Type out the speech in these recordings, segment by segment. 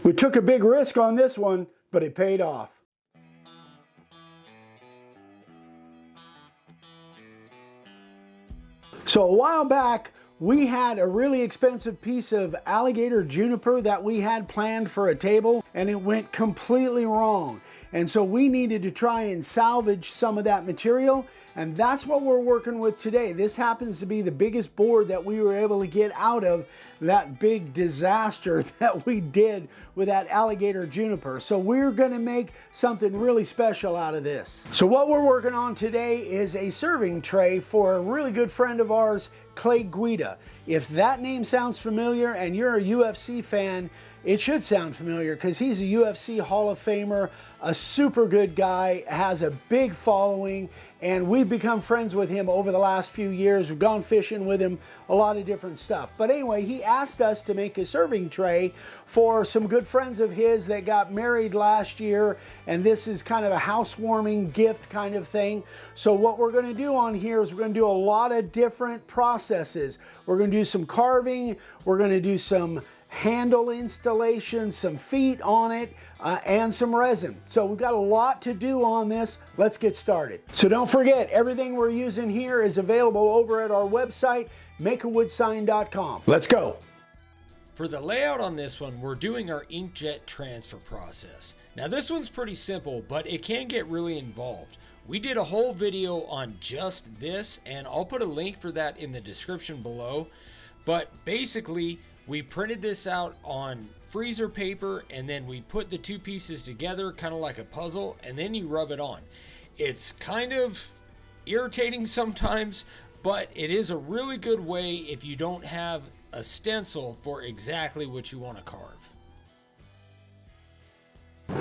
We took a big risk on this one, but it paid off. So a while back, we had a really expensive piece of alligator juniper that we had planned for a table, and it went completely wrong. And so we needed to try and salvage some of that material, and that's what we're working with today. This happens to be the biggest board that we were able to get out of that big disaster that we did with that alligator juniper. So we're gonna make something really special out of this. So what we're working on today is a serving tray for a really good friend of ours, Clay Guida. If that name sounds familiar and you're a UFC fan, it should sound familiar because he's a UFC Hall of Famer, a super good guy, has a big following, and we've become friends with him over the last few years. We've gone fishing with him, a lot of different stuff. But anyway, he asked us to make a serving tray for some good friends of his that got married last year, and this is kind of a housewarming gift kind of thing. So what we're gonna do on here is we're gonna do a lot of different processes. We're gonna do some carving, we're gonna do some handle installation, some feet on it, and some resin. So we've got a lot to do on this. Let's get started. So don't forget, everything we're using here is available over at our website, makeawoodsign.com. Let's go. For the layout on this one, we're doing our inkjet transfer process. Now this one's pretty simple, but it can get really involved. We did a whole video on just this, and I'll put a link for that in the description below. But basically, we printed this out on freezer paper, and then we put the two pieces together kind of like a puzzle, and then you rub it on. It's kind of irritating sometimes, but it is a really good way if you don't have a stencil for exactly what you want to carve.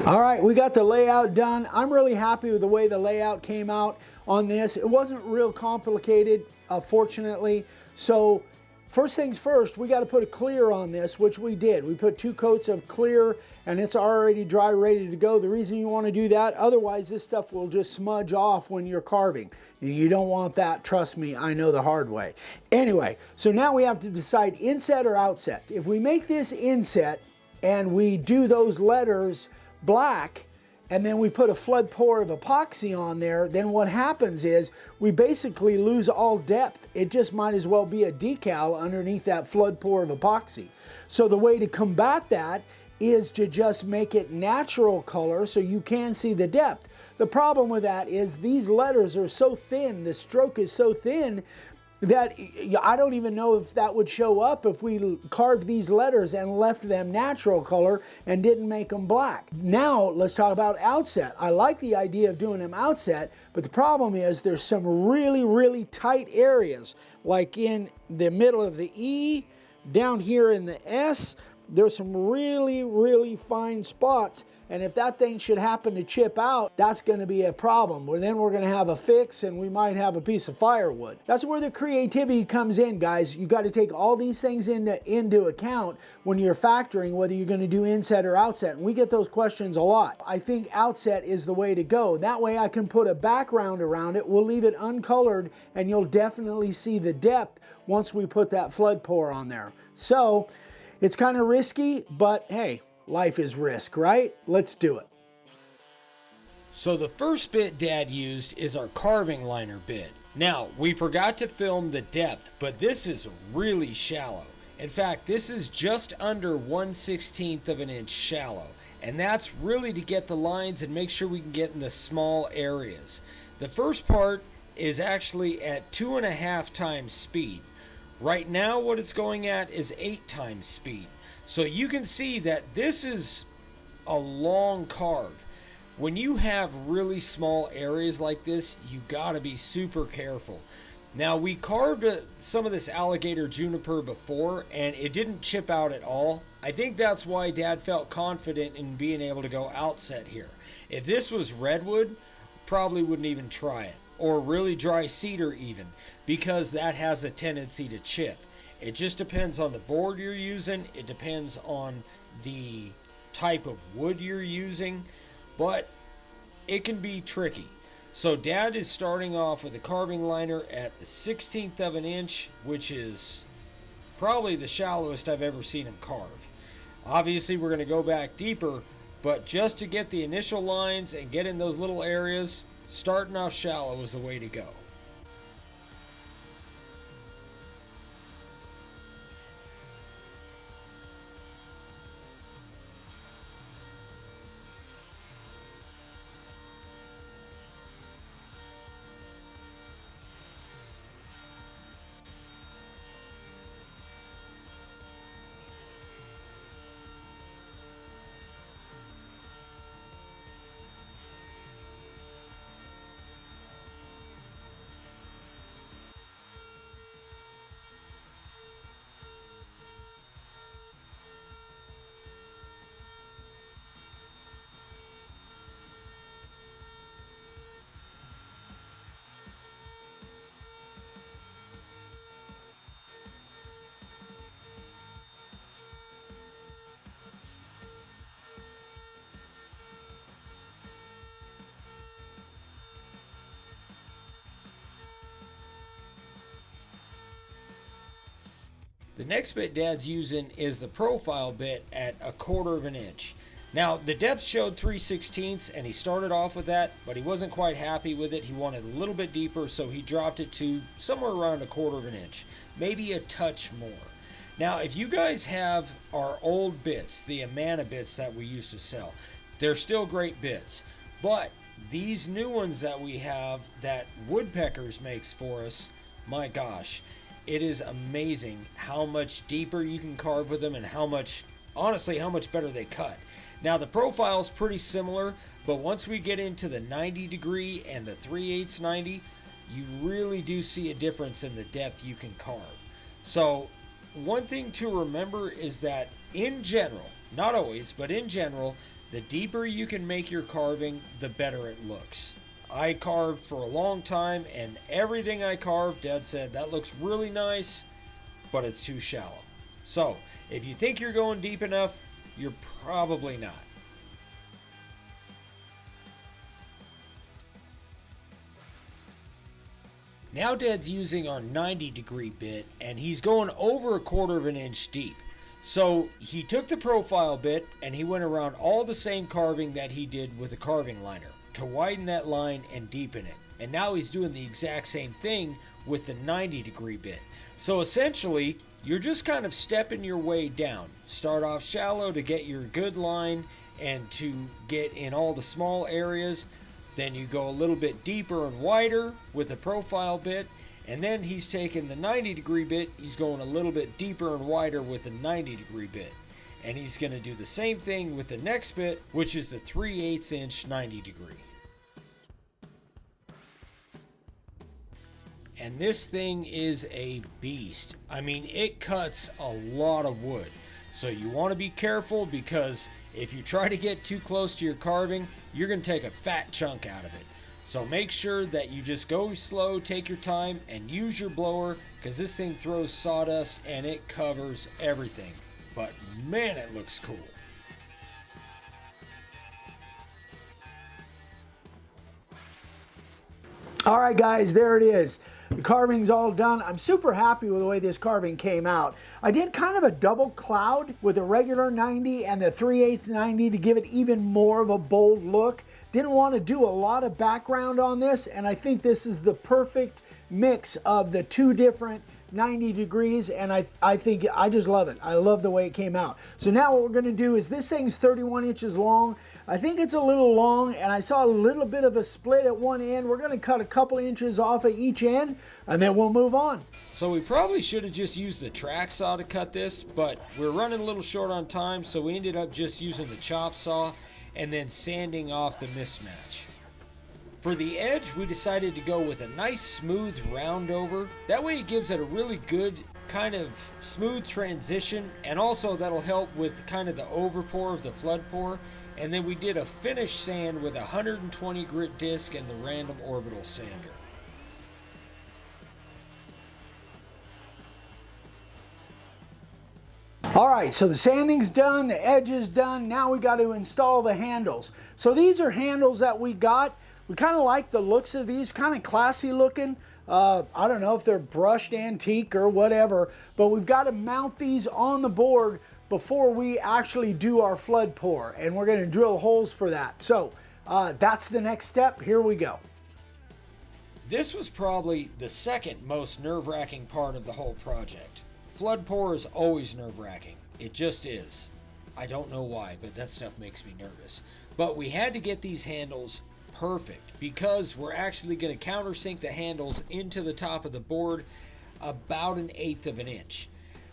All right, we got the layout done. I'm really happy with the way the layout came out on this. It wasn't real complicated, fortunately. So first things first, we got to put a clear on this, which we did. We put 2 coats of clear, and it's already dry, ready to go. The reason you want to do that, otherwise this stuff will just smudge off when you're carving. You don't want that, trust me, I know the hard way. Anyway, so now we have to decide inset or outset. If we make this inset and we do those letters black, and then we put a flood pour of epoxy on there, then what happens is we basically lose all depth. It just might as well be a decal underneath that flood pour of epoxy. So the way to combat that is to just make it natural color so you can see the depth. The problem with that is these letters are so thin, the stroke is so thin, that I don't even know if that would show up if we carved these letters and left them natural color and didn't make them black. Now let's talk about outset. I like the idea of doing them outset, but the problem is there's some really tight areas, like in the middle of the E, down here in the S. There's some really fine spots, and if that thing should happen to chip out, that's going to be a problem. Well, then we're going to have a fix, and we might have a piece of firewood. That's where the creativity comes in, guys. You got to take all these things into account when you're factoring whether you're going to do inset or outset, and we get those questions a lot. I think outset is the way to go. That way I can put a background around it. We'll leave it uncolored, and you'll definitely see the depth once we put that flood pour on there. So it's kind of risky, but hey, life is risk, right? Let's do it. So the first bit Dad used is our carving liner bit. Now, we forgot to film the depth, but this is really shallow. In fact, this is just under 1/16 of an inch shallow. And that's really to get the lines and make sure we can get in the small areas. The first part is actually at 2.5 times speed. Right now what it's going at is 8 times speed. So you can see that this is a long carve. When you have really small areas like this, you gotta be super careful. Now we carved some of this alligator juniper before and it didn't chip out at all. I think that's why Dad felt confident in being able to go outset here. If this was redwood, probably wouldn't even try it. Or really dry cedar even, because that has a tendency to chip. It just depends on the board you're using. It depends on the type of wood you're using, but it can be tricky. So Dad is starting off with a carving liner at 1/16 of an inch, which is probably the shallowest I've ever seen him carve. Obviously, we're going to go back deeper, but just to get the initial lines and get in those little areas, starting off shallow is the way to go. The next bit Dad's using is the profile bit at 1/4 of an inch. Now, the depth showed 3/16 and he started off with that, but he wasn't quite happy with it. He wanted a little bit deeper, so he dropped it to somewhere around 1/4 of an inch, maybe a touch more. Now, if you guys have our old bits, the Amana bits that we used to sell, they're still great bits, but these new ones that we have that Woodpeckers makes for us, my gosh, it is amazing how much deeper you can carve with them and how much, honestly, how much better they cut. Now, the profile is pretty similar, but once we get into the 90 degree and the 3/8 90, you really do see a difference in the depth you can carve. So one thing to remember is that in general, not always, but in general, the deeper you can make your carving, the better it looks. I carved for a long time, and everything I carved, Dad said, that looks really nice, but it's too shallow. So if you think you're going deep enough, you're probably not. Now Dad's using our 90 degree bit, and he's going over 1/4 of an inch deep. So he took the profile bit and he went around all the same carving that he did with the carving liner to widen that line and deepen it. And now he's doing the exact same thing with the 90 degree bit. So essentially, you're just kind of stepping your way down. Start off shallow to get your good line and to get in all the small areas. Then you go a little bit deeper and wider with the profile bit. And then he's taking the 90 degree bit, he's going a little bit deeper and wider with the 90 degree bit. And he's going to do the same thing with the next bit, which is the 3/8 inch 90 degree. And this thing is a beast. I mean, it cuts a lot of wood. So you want to be careful, because if you try to get too close to your carving, you're going to take a fat chunk out of it. So make sure that you just go slow, take your time, and use your blower, because this thing throws sawdust and it covers everything. But man, it looks cool. All right, guys, there it is. The carving's all done. I'm super happy with the way this carving came out. I did kind of a double cloud with a regular 90 and the 3/8 90 to give it even more of a bold look. Didn't want to do a lot of background on this, and I think this is the perfect mix of the two different 90 degrees, and I think I just love it. I love the way it came out. So now what we're going to do is, this thing's 31 inches long. I think it's a little long, and I saw a little bit of a split at one end. We're going to cut a couple inches off at each end, and then we'll move on. So we probably should have just used the track saw to cut this, but we're running a little short on time, so we ended up just using the chop saw and then sanding off the mismatch. For the edge, we decided to go with a nice smooth round over. That way it gives it a really good kind of smooth transition, and also that'll help with kind of the overpour of the flood pour. And then we did a finish sand with a 120 grit disc and the random orbital sander. All right, so the sanding's done, the edge is done. Now we got to install the handles. So these are handles that we got. We kind of like the looks of these, kind of classy looking. I don't know if they're brushed antique or whatever, but we've got to mount these on the board before we actually do our flood pour, and we're going to drill holes for that. So that's the next step. Here we go. This was probably the second most nerve-wracking part of the whole project. Flood pour is always nerve-wracking. It just is. I don't know why, but that stuff makes me nervous. But we had to get these handles perfect because we're actually going to countersink the handles into the top of the board about 1/8 of an inch.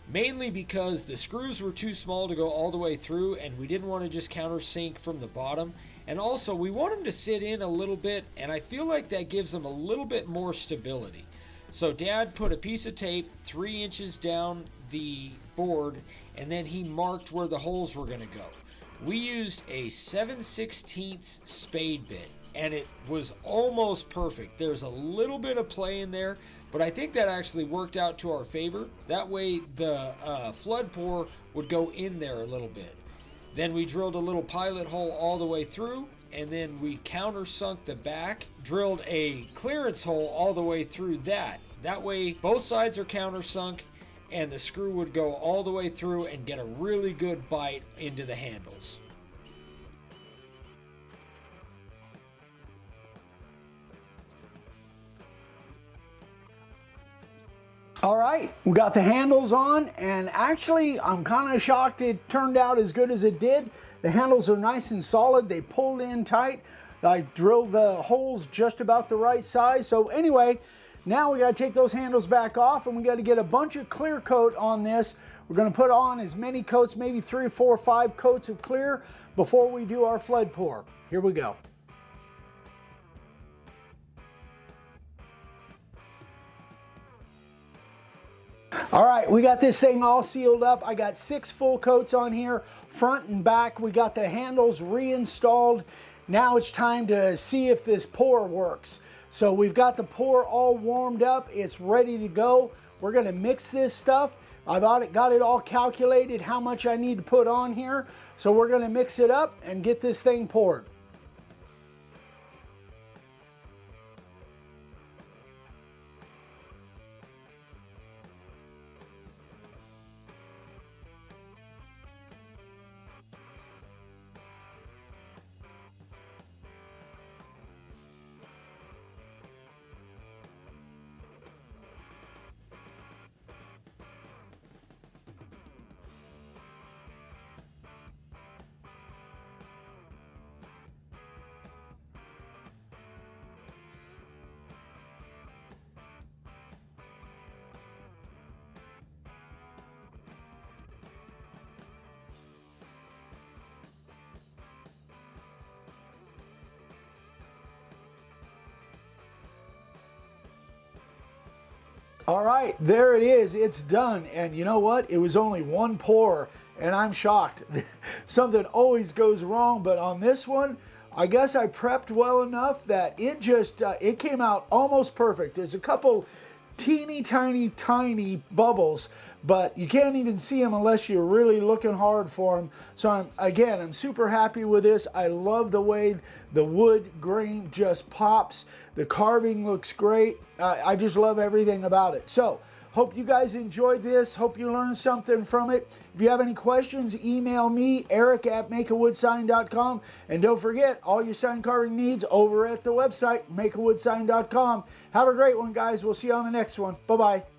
Mainly because the screws were too small to go all the way through, and we didn't want to just countersink from the bottom. And also we want them to sit in a little bit, and I feel like that gives them a little bit more stability. So Dad put a piece of tape 3 inches down the board, and then he marked where the holes were going to go. We used a 7/16 spade bit, and it was almost perfect. There's a little bit of play in there, but I think that actually worked out to our favor. That way the flood pour would go in there a little bit. Then we drilled a little pilot hole all the way through, and then we countersunk the back, drilled a clearance hole all the way through that. That way both sides are countersunk, and the screw would go all the way through and get a really good bite into the handles. All right, we got the handles on, and actually I'm kind of shocked it turned out as good as it did. The handles are nice and solid. They pulled in tight. I drilled the holes just about the right size. So anyway, now we got to take those handles back off, and we got to get a bunch of clear coat on this. We're going to put on as many coats, maybe 3, 4, 5 coats of clear before we do our flood pour. Here we go. All right, we got this thing all sealed up. I got 6 full coats on here, front and back. We got the handles reinstalled. Now it's time to see if this pour works. So we've got the pour all warmed up. It's ready to go. We're gonna mix this stuff. I've got it all calculated how much I need to put on here. So we're gonna mix it up and get this thing poured. All right, there it is. It's done. And you know what? It was only one pour, and I'm shocked. Something always goes wrong, but on this one, I guess I prepped well enough that it just, it came out almost perfect. There's a couple teeny tiny bubbles, but you can't even see them unless you're really looking hard for them. So I'm super happy with this. I love the way the wood grain just pops. The carving looks great. I just love everything about it. So hope you guys enjoyed this. Hope you learned something from it. If you have any questions, email me, eric@makeawoodsign.com. And don't forget, all your sign carving needs over at the website, makeawoodsign.com. Have a great one, guys. We'll see you on the next one. Bye-bye.